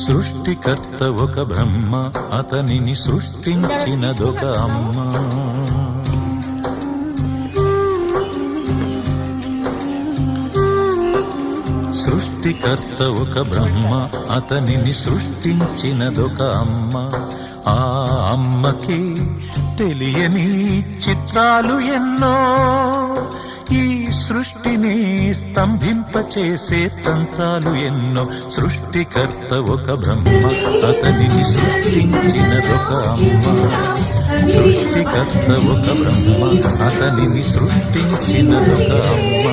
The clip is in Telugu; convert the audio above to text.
సృష్టికర్త ఒక బ్రహ్మ, అతనిని సృష్టించినదొక అమ్మ. సృష్టికర్త ఒక బ్రహ్మ, అతనిని సృష్టించినదొక అమ్మ. ఆ అమ్మకి తెలియని చిత్రాలు ఎన్నో, ఈ సృష్టిని స్తంభింపచేసే తంత్రాలు ఎన్నో. సృష్టికర్త ఒక బ్రహ్మ, అతనిని సృష్టించినదొక అమ్మ. సృష్టికర్త ఒక బ్రహ్మ, అతనిని సృష్టించినదొక అమ్మ.